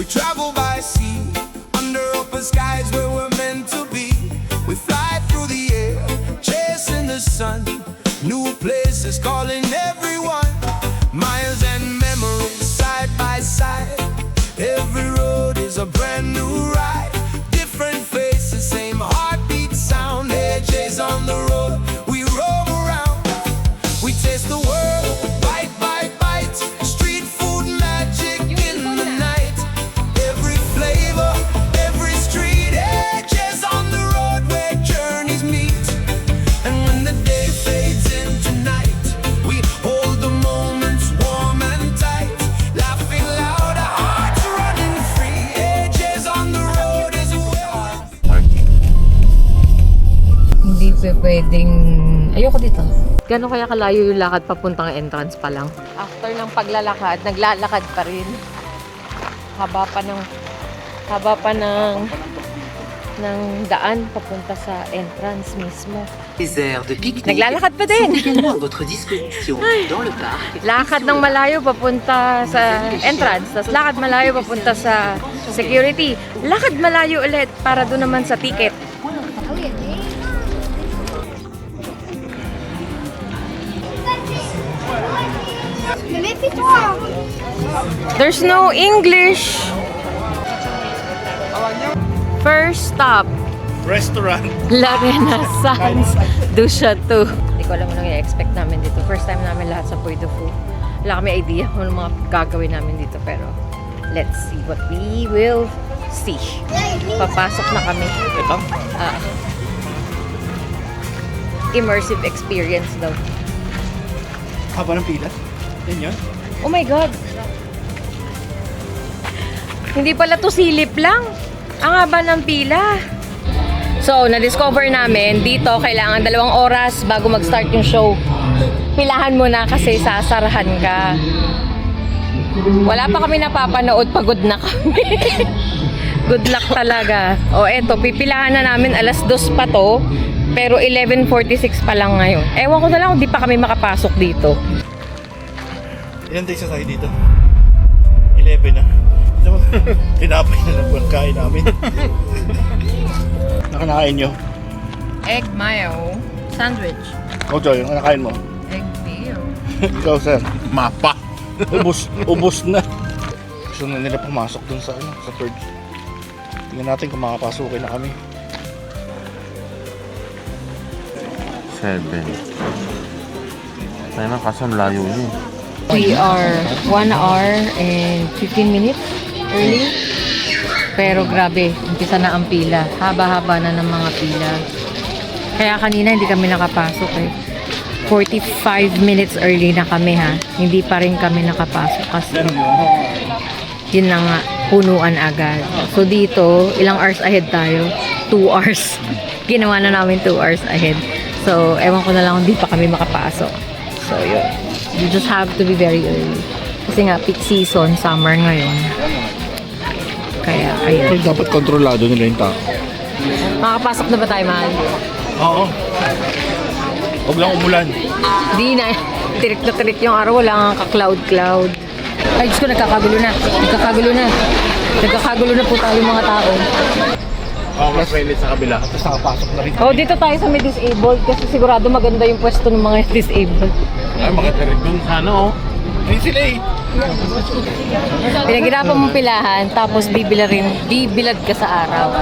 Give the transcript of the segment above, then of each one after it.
We travel by sea, under open skies where we're meant to be. We fly through the air, chasing the sun. New places calling everyone. Miles and memories side by side. Every road is a brand new ride. Different faces, same heartbeat sound. AJ's on the road, we roam around. We taste the world, bite by bite. Street food magic in the night. Every flavor, every street. AJ's on the road where journeys meet. And when the day fades into night, we hold the moments warm and tight. Laughing loud, our hearts running free. AJ's on the road as well. Hindi pwedeng... Ayoko dito. Gano'n kaya kalayo yung lakad papuntang entrance pa lang? After ng paglalakad, naglalakad pa rin. Haba pa ng daan papunta sa entrance mismo. Les aires de pique-nique Naglalakad pa din. sont également à votre disposition dans le parc. Lakad ng malayo papunta sa entrance, tapos lakad malayo papunta sa security. Lakad malayo ulit para doon naman sa ticket. There's no English. First stop, Restaurant. La Renaissance du Chateau. Hindi ko alam mo nang i-expect namin dito. First time namin lahat sa Puy du Fou. Wala kami idea kung ano mga gagawin namin dito. Pero let's see what we will see. Papasok na kami. Ito? Immersive experience daw. Haba ng pila. Yan yun. Oh my God! Hindi pala to silip lang. Ang haba ng pila. So, na-discover namin, dito kailangan 2 oras bago mag-start yung show. Pilahan mo na kasi sasarahan ka. Wala pa kami napapanood, pagod na kami. Good luck talaga. O eto, pipilahan na namin, alas 2 pa to. Pero 11:46 pa lang ngayon. Ewan ko na lang kung di pa kami makapasok dito. Ilan days na tayo dito? 11 na. Tinapay na lang ang kain namin. Nakanakain nyo? Egg mayo sandwich. O Joy, ang nakain mo? Egg mayo. Ikaw sir? Mapa. Ubus na. Gusto na nila pumasok dun sa purge. Tingnan natin kung makapasukin na kami. 7. Tayo na kaso ang layo niyo. We are 1 hour and 15 minutes early. Pero grabe, umpisa na ang pila. Haba-haba na ng mga pila. Kaya kanina hindi kami nakapasok eh. 45 minutes early na kami ha. Hindi pa rin kami nakapasok kasi yun na nga, punuan agad. So dito, ilang hours ahead tayo? 2 hours. Ginawa na namin 2 hours ahead. So, ewan ko na lang kung di pa kami makapasok. So, yun. You just have to be very early. Kasi nga, peak season, summer ngayon. Kaya, ayun. Dapat kontrolado nila yung tao. Makapasok na ba tayo, mahal? Oo. Huwag lang umulan. Di na. Tirik na tirik yung araw. Wala nga ka-cloud-cloud. Ay, Diyos ko, nagkakagulo na. Nagkakagulo na po tayo mga tao. Mas mainit sa kabila. Tapos nakapasok na rin. Oh, dito tayo sa may disabled kasi sigurado maganda yung pwesto ng mga disabled. Ay, maganda rin dun sa Ayun sila eh. Pinaghirapan mong pilahan tapos bibilad ka sa araw.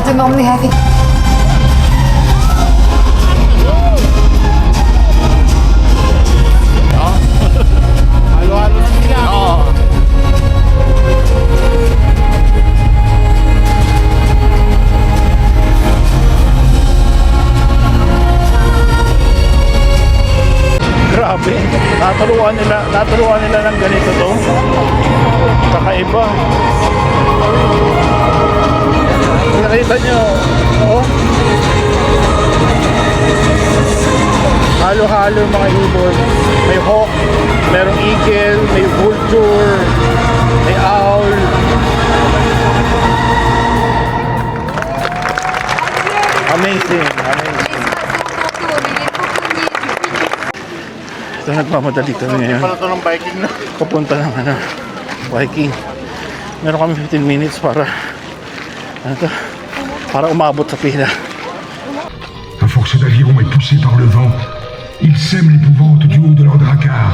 Tellement bien avec. Halo-halo na sila. Oo. Grabe. Naturuan nila ng ganito to. Kakaiba. Nakita nyo, oh. halo-halo yung mga ibon. May hawk, merong eagle, may vulture, may owl. Amazing, amazing. Ito, nagmamadali kami ngayon. Pala ito ng biking na. Papunta ng biking. Meron kami 15 minutes para para umabot sa pila. Un forçat d'aviron est poussé par le vent. Ils sèment l'épouvante du haut de leur dracard.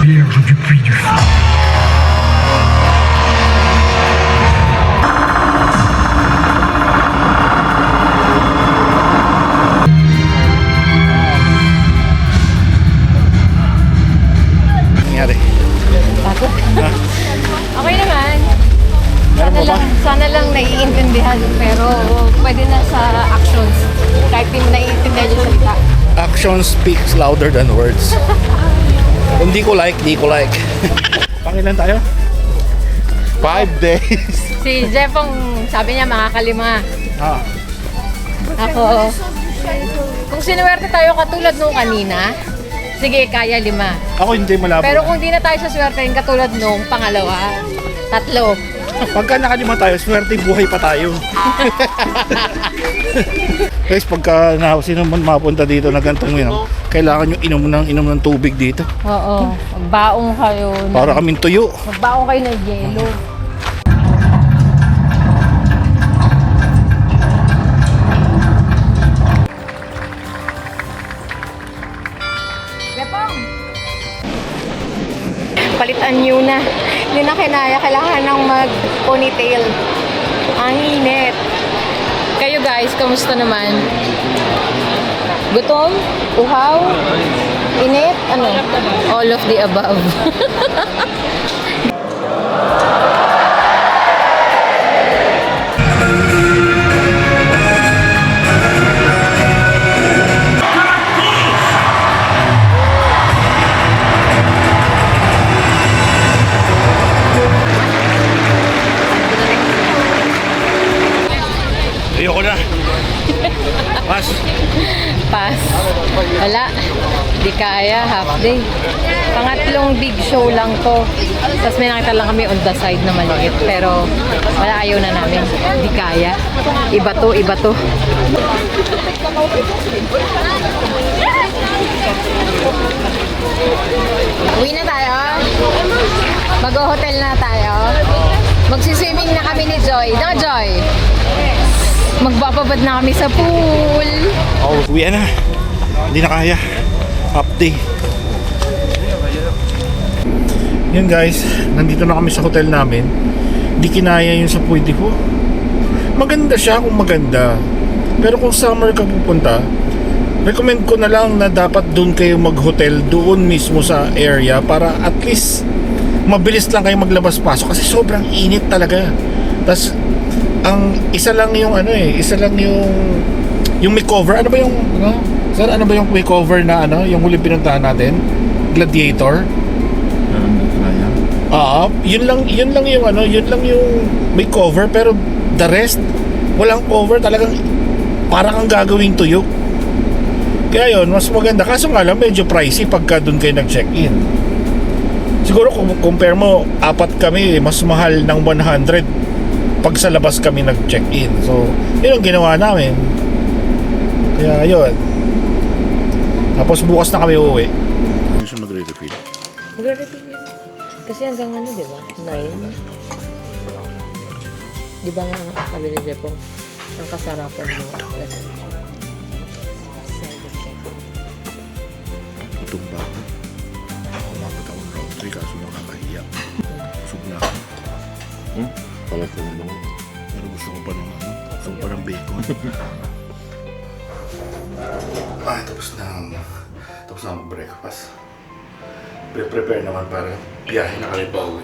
Vierge du puits du feu. Nangyari. Takot. Okay naman. Meron mo ba? Sana lang naiintindihan, pero pwede na sa actions. Kahit di mo naiintindihan yung salita. Action speaks louder than words. Kung di ko like, di ko like. Pangilan tayo? 5 days. Si Jeffong sabi niya makakalima. Ah, Ako, kung sinuwerte tayo katulad nung kanina, sige, kaya 5. ako hindi malabo. Pero kung di na tayo sa swerte katulad nung pangalawa, 3. Pagka nakalima tayo, swerte buhay pa tayo. Guys, pagka sino man mapunta dito na gantong yun, kailangan nyo inom ng tubig dito. Oo, magbaong kayo. Para kaming tuyo. Magbaong kayo ng yelo. Palitan nyo na. Hindi na kinaya. Kailangan nang mag-ponytail. Ang init. Kayo guys, kamusta naman? Gutom? Uhaw? Init? Ano? All of the above. Ayoko na. Pas. Pass. Wala. Di kaya. Half day. Pangatlong big show lang to. Tapos may nakita lang kami on the side na maliit. Pero wala, ayaw na namin. Di kaya. Iba to, iba to. Uwi na tayo. Mag-hotel na tayo. Magsiswimming na kami ni Joy. No, Joy? Magbababad na kami sa pool. Oh, uwi na. Hindi na kaya. Half day. Yan guys, nandito na kami sa hotel namin. Hindi kinaya yung sa Puy Dipo. Maganda siya kung maganda. Pero kung summer ka pupunta, recommend ko na lang na dapat doon kayo mag-hotel doon mismo sa area para at least mabilis lang kayo maglabas-pasok kasi sobrang init talaga. Tas ang isa lang yung isa lang yung may cover. Ano ba yung sir, ano ba yung may cover na yung huli pinuntahan natin? Gladiator. Yun lang yung may cover pero the rest walang cover, talagang parang ang gagawing tuyo. Kaya yun, mas maganda. Kaso nga lang, medyo pricey pagka doon kayo nag-check-in. Siguro kung compare mo, 4 kami, mas mahal ng 100 pag sa labas kami nag-check-in. So, yun ang ginawa namin. Kaya yun. Tapos bukas na kami uuwi. Ano siya magre-refill? Magre-repeat yun. Kasi hanggang di ba? 9. Di ba nga sabi ni Jepo, ang kasarapan mo. Gutom ba ako? Umabot ako ng country kaso nakakahiya. Busog na ako. Palas na naman. Pero gusto ko pa ng gusto ko pa ng bacon. Tapos na ang breakfast. Prepare naman para biyahe na kami pa uwi.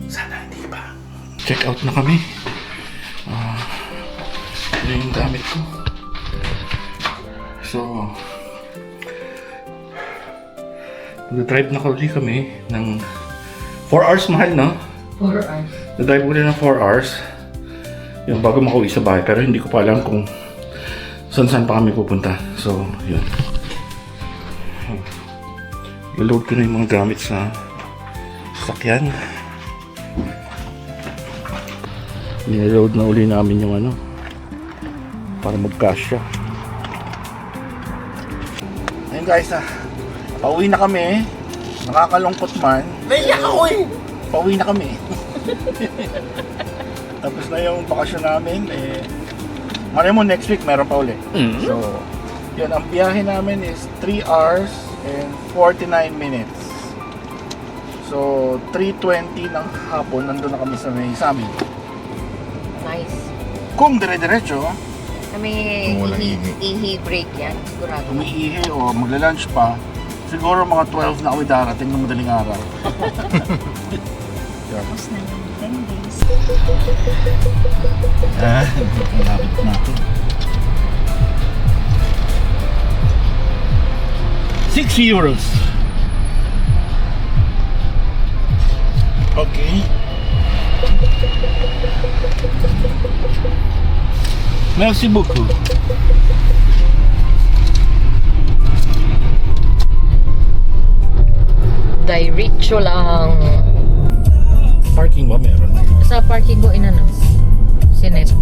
Sana hindi pa Check out na kami. Ito yung gamit ko. So, nag-drive na ulit kami ng 4 hours, mahal, no? 4 hours. Nag-drive ulit ng 4 hours. Yung bago makauwi sa bahay, pero hindi ko pa alam kung saan pa kami pupunta. So, yun. I-load ko na yung mga gamit sa sakyan. I-load na uli namin yung ano para mag-cash siya. Ayun guys, pauwi na kami. Nakakalungkot man. Naiyak ako eh! Pauwi na kami. Tapos na yung bakasyon namin. Malay mo next week meron pa uli. So, yun, ang biyahe namin is 3 hours and 49 minutes. So, 3:20 ng hapon, nandun na kami sa may Sami. Nice. Kung dire-diretso, Kami ihi break yan. Sigurado. umiihi o magla-lunch pa, siguro mga 12 na kami darating ng madaling araw. Tapos na yung 10 days. Malapit na ito. 6 euros. Okay. Merci beaucoup. Diretso lang. Parking ba meron? Sa parking ko inano? Sinet.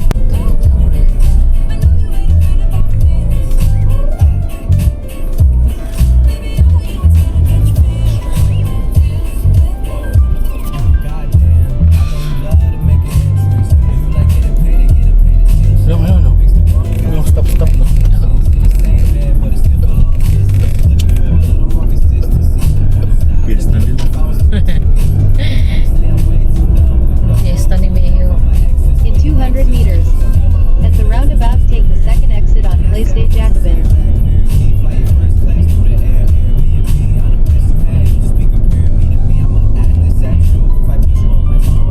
Yung ano, yung stop no? Bilis na din. Fiesta ni Mayo. In 200 meters. At the roundabout, take the second exit on Place des Jacobins.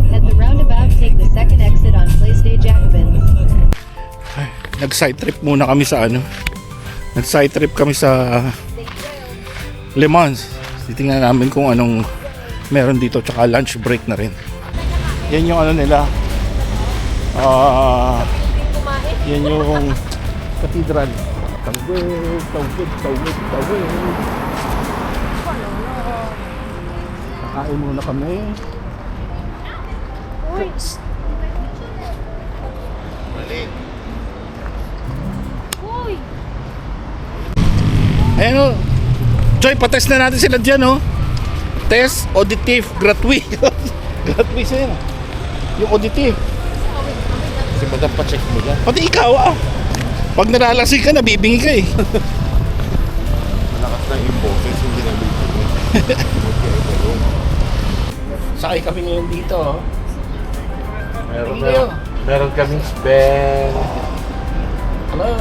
At the roundabout, take the second exit on Place des Jacobins. Nag-side trip muna kami sa ano. Nag-side trip kami sa Le Mans. Titingnan namin kung anong meron dito, tsaka lunch break na rin. Yan yung ano nila. Yan yung cathedral. Tawid. Kakain muna kami. Ayan o. Joy, patest na natin sila dyan o. Test auditive gratuit. Gratuit siya yan. Yung auditive. Kasi baga pa-check mo yan. Pati ikaw pag nalalasing ka, nabibingi ka eh. Malakas na yung boses, hindi na dito. Sakay kami ngayon dito. Meron kaming spell. Hello.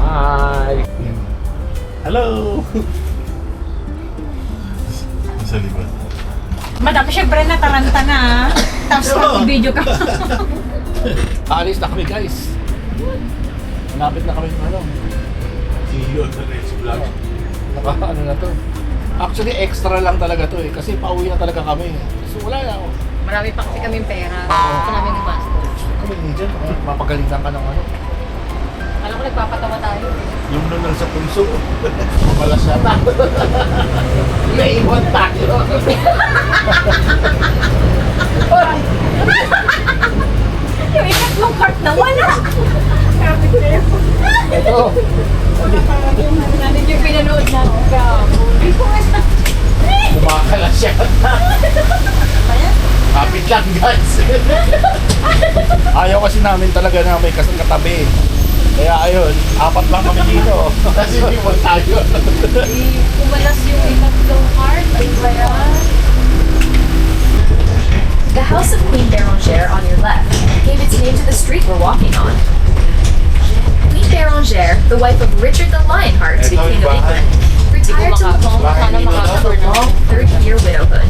Hi! Hello. Sa likod. Madami syempre nataranta na. Tapos pag-video ka. Alis na kami guys. Malapit na kami ano. See you on the next vlog. Ano na to. Actually extra lang talaga to eh. Kasi pauwi na talaga kami. So wala na ako. Marami pa kasi kaming pera. Gusto namin ni Master. Kami hindi dyan. Mapagalitan ka ng ano. Alam ko nagpapatawa tayo. Yung nunal sa punso. Wala siya na. Naiwan tayo. Yung ikatlong part na wala. Ito. Nanin yung pinanood natin ka. Kumakala siya. Kapit lang guys. Ayaw kasi namin talaga na may katabi. Kaya ayun, 4 lang kami dito. Kasi hindi mo tayo. Umalas yung ikatlong part. Ay ba yan? The House of Queen Bérengère on your left gave its name to the street we're walking on. Queen Bérengère, the wife of Richard the Lionheart, the King of England, retired to a home following a long 30-year widowhood.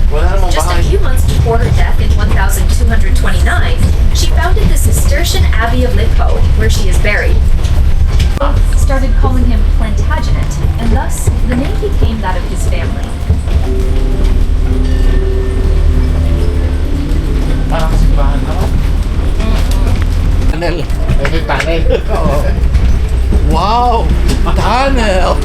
Just a few months before her death in 1229, Wow! Tunnel!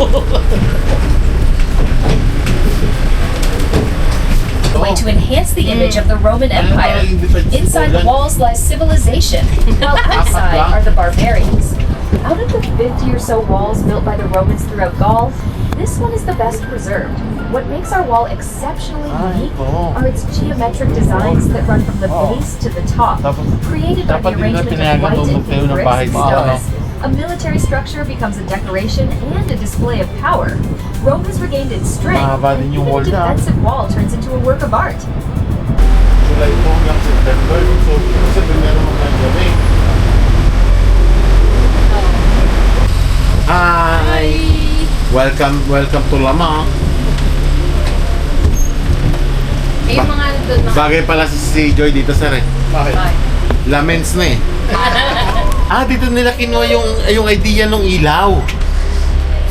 Way to enhance the image of the Roman Empire. Inside the walls lies civilization, while outside are the barbarians. Out of the 50 or so walls built by the Romans throughout Gaul, this one is the best preserved. What makes our wall exceptionally unique are its geometric designs that run from the base to the top, created by the arrangement of white and pink bricks and stones. A military structure becomes a decoration and a display of power. Rome has regained its strength, and even a defensive wall turns into a work of art. July po hanggang September. So, sabi nga naman ng gabi. Hi! Welcome to Lamang. Eh, yung mga doon, mga... Bagay pala si Joy dito, sir eh. Bakit? Lamens na eh. Dito nila kinuha yung idea ng ilaw.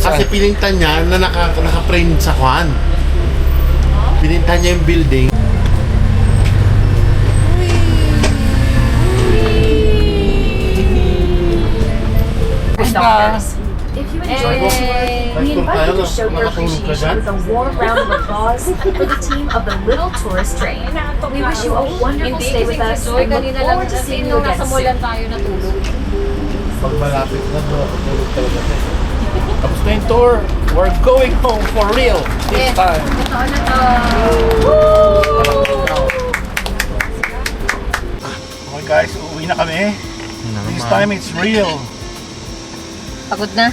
Kasi pinintan niya na naka-frame sa kwan. Pinintan niya yung building. Doctors. If you enjoyed this tour, we invite you to show your appreciation with a warm round of applause for the team of the Little Tourist Train. We wish you a wonderful stay with us and look forward to seeing you again soon. tayo natulog. Pag malapit na, tulog talaga siya. Tapos na yung tour. We're going home for real this time. Totoo na to. Okay guys, uuwi na kami. This time it's real. Pagod na?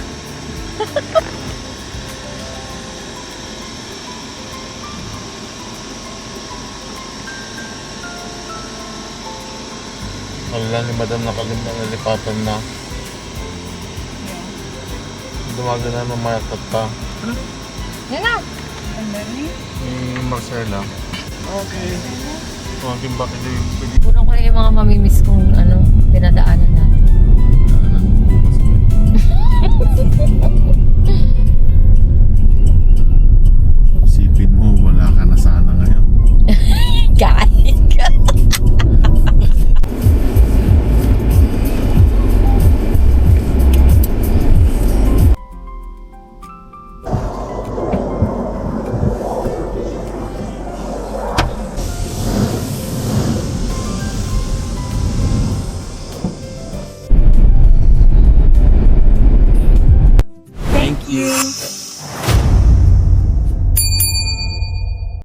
Wala ni Madam nakalipatan na. Dumaga na mamayakot pa. Yan na. Ni Marcela. Okay. Bakit Puro ko na yung mga mamimiss kong dinadaanan natin. Isipin mo, wala ka na sana ngayon. Kahit ka. Thank you.